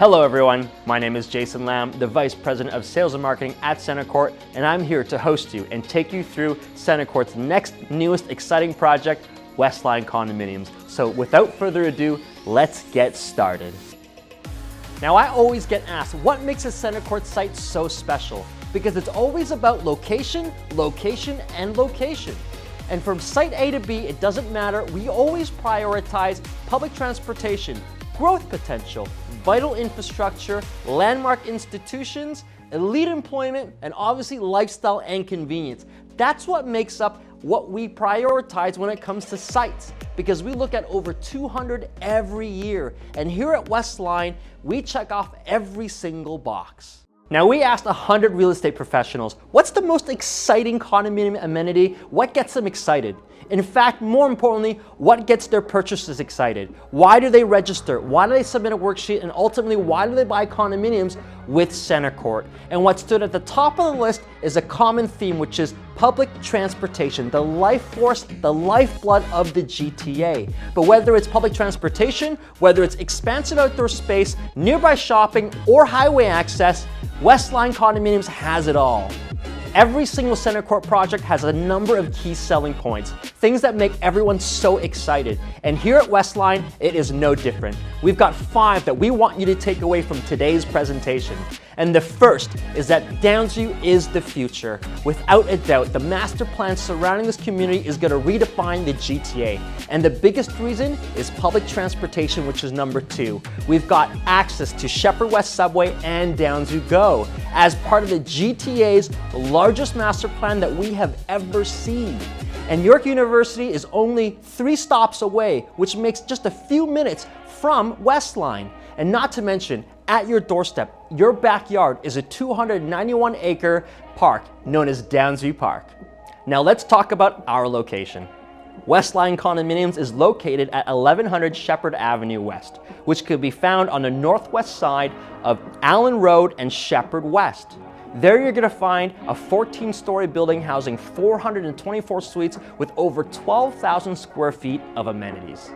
Hello everyone, my name is Jason Lam, the Vice President of Sales and Marketing at CentreCourt, and I'm here to host you and take you through CentreCourt's next, newest, exciting project, WestLine Condominiums. So without further ado, let's get started. Now I always get asked, what makes a CentreCourt site so special? Because it's always about location, location, and location. And from site A to B, it doesn't matter, we always prioritize public transportation, growth potential, vital infrastructure, landmark institutions, elite employment, and obviously lifestyle and convenience. That's what makes up what we prioritize when it comes to sites, because we look at over 200 every year. And here at WestLine, we check off every single box. Now we asked 100 real estate professionals, what's the most exciting condominium amenity? What gets them excited? In fact, more importantly, what gets their purchasers excited? Why do they register? Why do they submit a worksheet? And ultimately, why do they buy condominiums with CentreCourt? And what stood at the top of the list is a common theme, which is public transportation, the life force, the lifeblood of the GTA. But whether it's public transportation, whether it's expansive outdoor space, nearby shopping, or highway access, WestLine Condominiums has it all. Every single CentreCourt project has a number of key selling points, things that make everyone so excited. And here at WestLine, it is no different. We've got 5 that we want you to take away from today's presentation. And the first is that Downsview is the future. Without a doubt, the master plan surrounding this community is going to redefine the GTA. And the biggest reason is public transportation, which is number 2. We've got access to Sheppard West Subway and Downsview Go as part of the GTA's largest master plan that we have ever seen. And York University is only 3 stops away, which makes just a few minutes from WestLine. And not to mention, at your doorstep, your backyard is a 291-acre park known as Downsview Park. Now let's talk about our location. WestLine Condominiums is located at 1100 Sheppard Avenue West, which could be found on the northwest side of Allen Road and Sheppard West. There you're going to find a 14-story building housing 424 suites with over 12,000 square feet of amenities.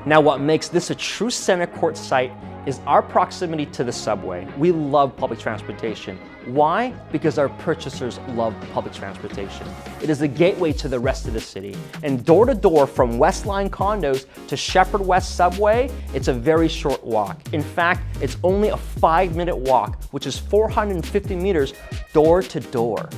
Now what makes this a true CentreCourt site is our proximity to the subway. We love public transportation. Why? Because our purchasers love public transportation. It is the gateway to the rest of the city. And door to door from WestLine Condos to Sheppard West Subway, it's a very short walk. In fact, it's only a 5-minute walk, which is 450 meters door to door.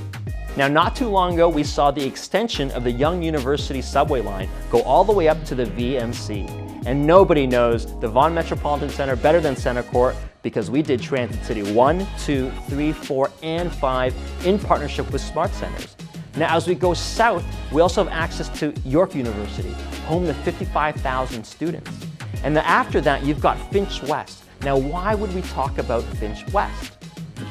Now, not too long ago, we saw the extension of the Young University subway line go all the way up to the VMC. And nobody knows the Vaughan Metropolitan Center better than CentreCourt because we did Transit City 1, 2, 3, 4, and 5 in partnership with Smart Centers. Now, as we go south, we also have access to York University, home to 55,000 students. And then after that, you've got Finch West. Now, why would we talk about Finch West?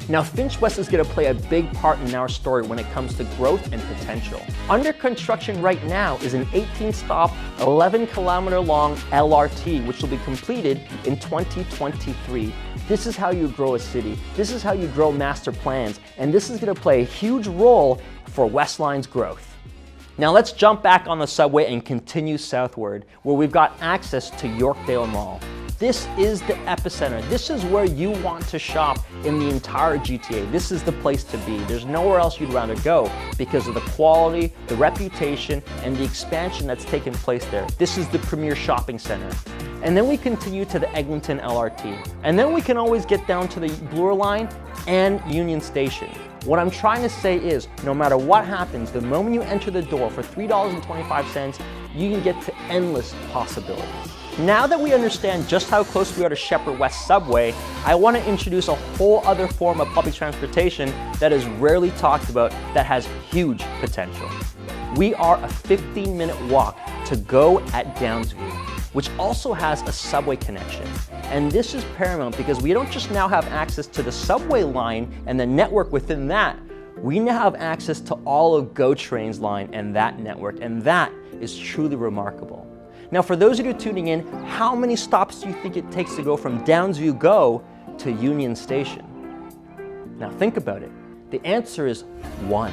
Now, Finch West is going to play a big part in our story when it comes to growth and potential. Under construction right now is an 18-stop, 11-kilometer-long LRT, which will be completed in 2023. This is how you grow a city. This is how you grow master plans. And this is going to play a huge role for WestLine's growth. Now let's jump back on the subway and continue southward, where we've got access to Yorkdale Mall. This is the epicenter. This is where you want to shop in the entire GTA. This is the place to be. There's nowhere else you'd rather go because of the quality, the reputation, and the expansion that's taken place there. This is the premier shopping center. And then we continue to the Eglinton LRT. And then we can always get down to the Bloor Line and Union Station. What I'm trying to say is, no matter what happens, the moment you enter the door for $3.25, you can get to endless possibilities. Now that we understand just how close we are to Sheppard West Subway, I want to introduce a whole other form of public transportation that is rarely talked about that has huge potential. We are a 15-minute walk to Go at Downsview, which also has a subway connection. And this is paramount because we don't just now have access to the subway line and the network within that, we now have access to all of GO Train's line and that network, and that is truly remarkable. Now, for those of you tuning in, how many stops do you think it takes to go from Downsview Go to Union Station? Now think about it. The answer is 1.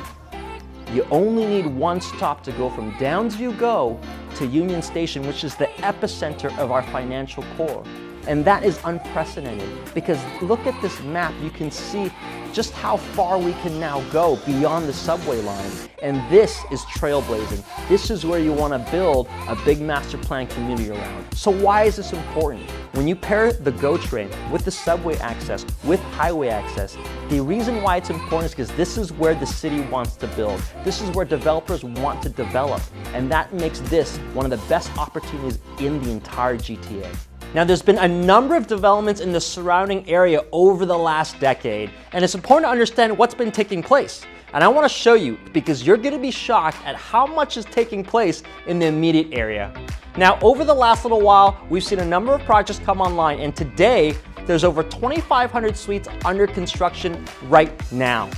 You only need 1 stop to go from Downsview Go to Union Station, which is the epicenter of our financial core. And that is unprecedented because look at this map, you can see just how far we can now go beyond the subway line. And this is trailblazing. This is where you want to build a big master plan community around. So why is this important? When you pair the GO train with the subway access, with highway access, the reason why it's important is because this is where the city wants to build. This is where developers want to develop. And that makes this one of the best opportunities in the entire GTA. Now, there's been a number of developments in the surrounding area over the last decade, and it's important to understand what's been taking place. And I want to show you because you're going to be shocked at how much is taking place in the immediate area. Now, over the last little while, we've seen a number of projects come online, and today, there's over 2,500 suites under construction right now.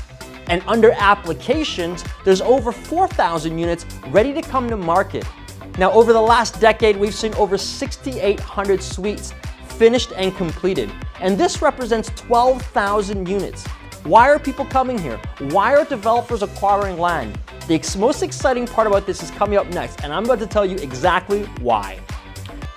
And under applications, there's over 4,000 units ready to come to market. Now, over the last decade, we've seen over 6,800 suites finished and completed. And this represents 12,000 units. Why are people coming here? Why are developers acquiring land? The most exciting part about this is coming up next, and I'm about to tell you exactly why.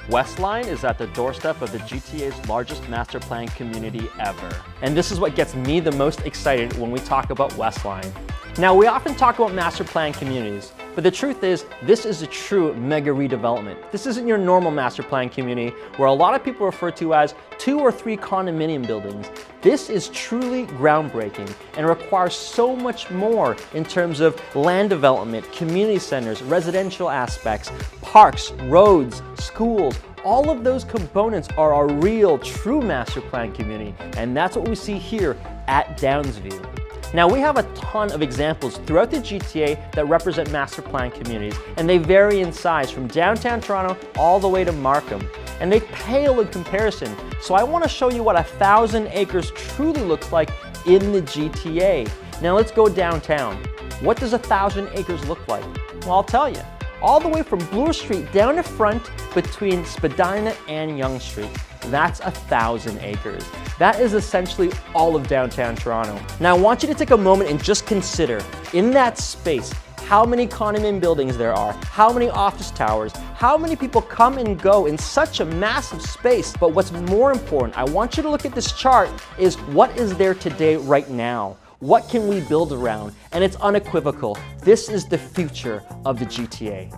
WestLine is at the doorstep of the GTA's largest master plan community ever. And this is what gets me the most excited when we talk about WestLine. Now, we often talk about master plan communities, but the truth is, this is a true mega redevelopment. This isn't your normal master plan community where a lot of people refer to as 2 or 3 condominium buildings. This is truly groundbreaking and requires so much more in terms of land development, community centers, residential aspects, parks, roads, schools. All of those components are a real, true master plan community, and that's what we see here at Downsview. Now, we have a ton of examples throughout the GTA that represent master plan communities, and they vary in size from downtown Toronto all the way to Markham. And they pale in comparison. So I want to show you what 1,000 acres truly looks like in the GTA. Now let's go downtown. What does 1,000 acres look like? Well, I'll tell you. All the way from Bloor Street down to front between Spadina and Yonge Street. That's 1,000 acres. That is essentially all of downtown Toronto. Now I want you to take a moment and just consider, in that space, how many condominium buildings there are, how many office towers, how many people come and go in such a massive space. But what's more important, I want you to look at this chart, is what is there today right now? What can we build around? And it's unequivocal. This is the future of the GTA.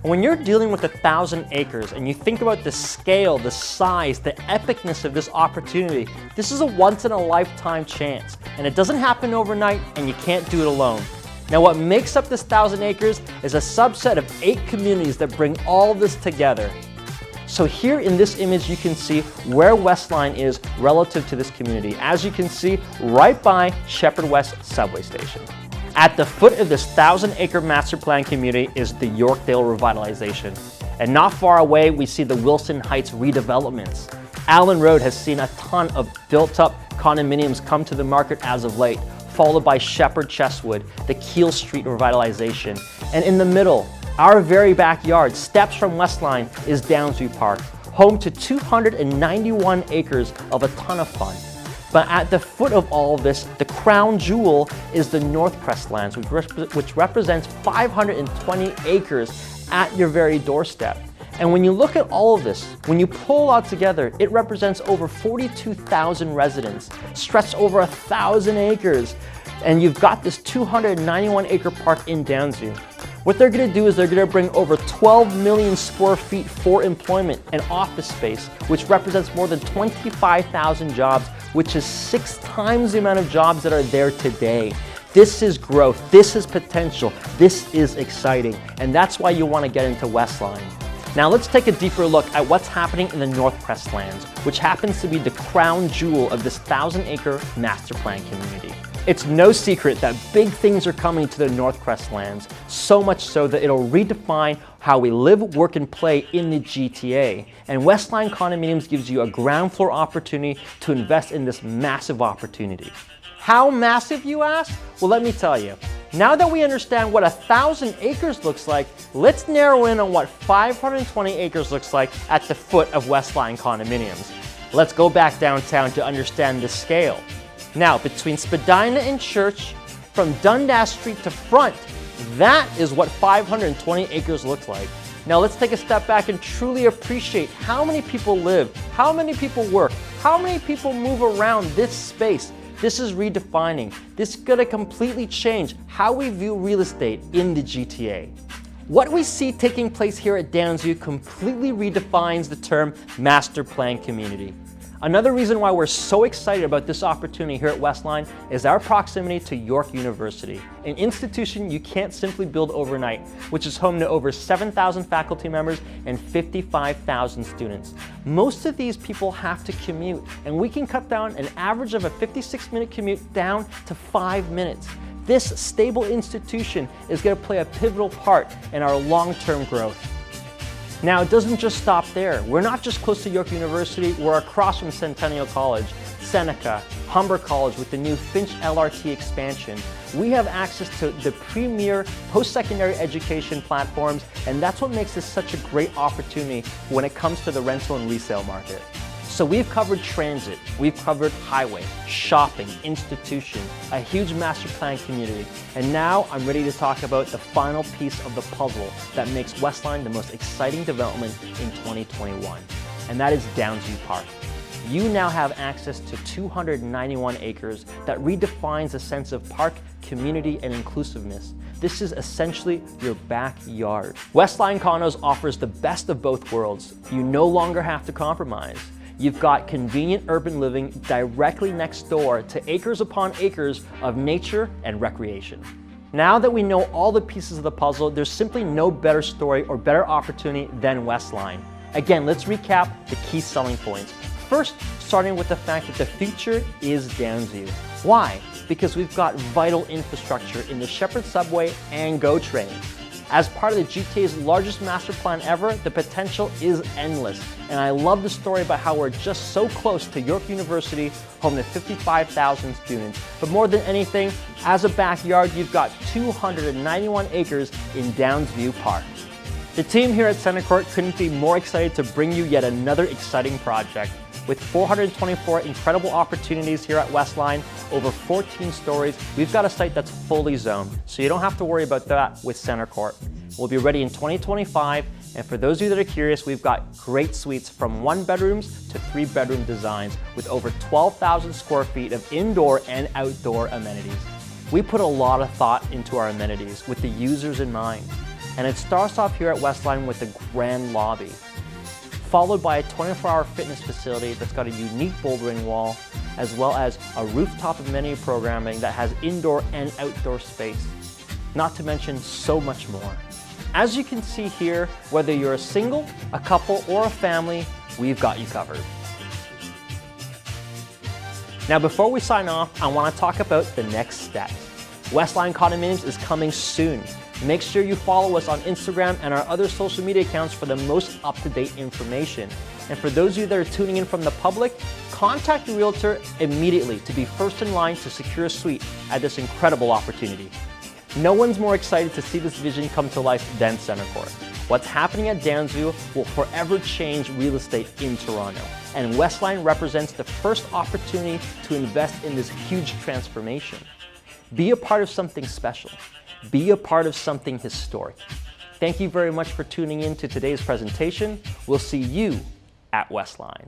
When you're dealing with 1,000 acres and you think about the scale, the size, the epicness of this opportunity, this is a once-in-a-lifetime chance. And it doesn't happen overnight, and you can't do it alone. Now, what makes up this 1,000 acres is a subset of 8 communities that bring all this together. So here in this image, you can see where WestLine is relative to this community. As you can see, right by Sheppard West subway station. At the foot of this 1,000-acre master plan community is the Yorkdale revitalization. And not far away, we see the Wilson Heights redevelopments. Allen Road has seen a ton of built-up condominiums come to the market as of late, followed by Sheppard Chesswood, the Keele Street revitalization. And in the middle, our very backyard, steps from WestLine, is Downsview Park, home to 291 acres of a ton of fun. But at the foot of all of this, the crown jewel is the Northcrest lands, which represents 520 acres at your very doorstep. And when you look at all of this, when you pull it all together, it represents over 42,000 residents, stretched over 1,000 acres. And you've got this 291 acre park in Downsview. What they're gonna do is they're gonna bring over 12 million square feet for employment and office space, which represents more than 25,000 jobs, which is 6 times the amount of jobs that are there today. This is growth, this is potential, this is exciting, and that's why you wanna get into WestLine. Now let's take a deeper look at what's happening in the Northcrest lands, which happens to be the crown jewel of this 1,000-acre master plan community. It's no secret that big things are coming to the Northcrest lands, so much so that it'll redefine how we live, work, and play in the GTA. And WestLine Condominiums gives you a ground floor opportunity to invest in this massive opportunity. How massive, you ask? Well, let me tell you. Now that we understand what 1,000 acres looks like, let's narrow in on what 520 acres looks like at the foot of WestLine Condominiums. Let's go back downtown to understand the scale. Now, between Spadina and Church, from Dundas Street to front, That is what 520 acres looks like. Now let's take a step back and truly appreciate how many people live, how many people work, how many people move around this space. This is redefining. This is gonna completely change how we view real estate in the GTA. What we see taking place here at Downsview completely redefines the term master plan community. Another reason why we're so excited about this opportunity here at WestLine is our proximity to York University, an institution you can't simply build overnight, which is home to over 7,000 faculty members and 55,000 students. Most of these people have to commute, and we can cut down an average of a 56-minute commute down to 5 minutes. This stable institution is going to play a pivotal part in our long-term growth. Now, it doesn't just stop there. We're not just close to York University, we're across from Centennial College, Seneca, Humber College with the new Finch LRT expansion. We have access to the premier post-secondary education platforms, and that's what makes this such a great opportunity when it comes to the rental and resale market. So we've covered transit, we've covered highway, shopping, institution, a huge master plan community, and now I'm ready to talk about the final piece of the puzzle that makes WestLine the most exciting development in 2021, and that is Downsview Park. You now have access to 291 acres that redefines a sense of park, community, and inclusiveness. This is essentially your backyard. WestLine Condos offers the best of both worlds. You no longer have to compromise. You've got convenient urban living directly next door to acres upon acres of nature and recreation. Now that we know all the pieces of the puzzle, there's simply no better story or better opportunity than WestLine. Again, let's recap the key selling points. First, starting with the fact that the future is Downsview. Why? Because we've got vital infrastructure in the Sheppard subway and GO train. As part of the GTA's largest master plan ever, the potential is endless. And I love the story about how we're just so close to York University, home to 55,000 students. But more than anything, as a backyard, you've got 291 acres in Downsview Park. The team here at CentreCourt couldn't be more excited to bring you yet another exciting project. With 424 incredible opportunities here at WestLine, over 14 stories, we've got a site that's fully zoned, so you don't have to worry about that with CentreCourt. We'll be ready in 2025, and for those of you that are curious, we've got great suites from 1-bedrooms to 3-bedroom designs with over 12,000 square feet of indoor and outdoor amenities. We put a lot of thought into our amenities with the users in mind, and it starts off here at WestLine with a grand lobby, followed by a 24-hour fitness facility that's got a unique bouldering wall, as well as a rooftop amenity programming that has indoor and outdoor space, not to mention so much more. As you can see here, whether you're a single, a couple, or a family, we've got you covered. Now, before we sign off, I want to talk about the next steps. WestLine Condominiums is coming soon. Make sure you follow us on Instagram and our other social media accounts for the most up-to-date information. And for those of you that are tuning in from the public, contact your realtor immediately to be first in line to secure a suite at this incredible opportunity. No one's more excited to see this vision come to life than CentreCourt. What's happening at Downsview will forever change real estate in Toronto, and WestLine represents the first opportunity to invest in this huge transformation. Be a part of something special. Be a part of something historic. Thank you very much for tuning in to today's presentation. We'll see you at WestLine.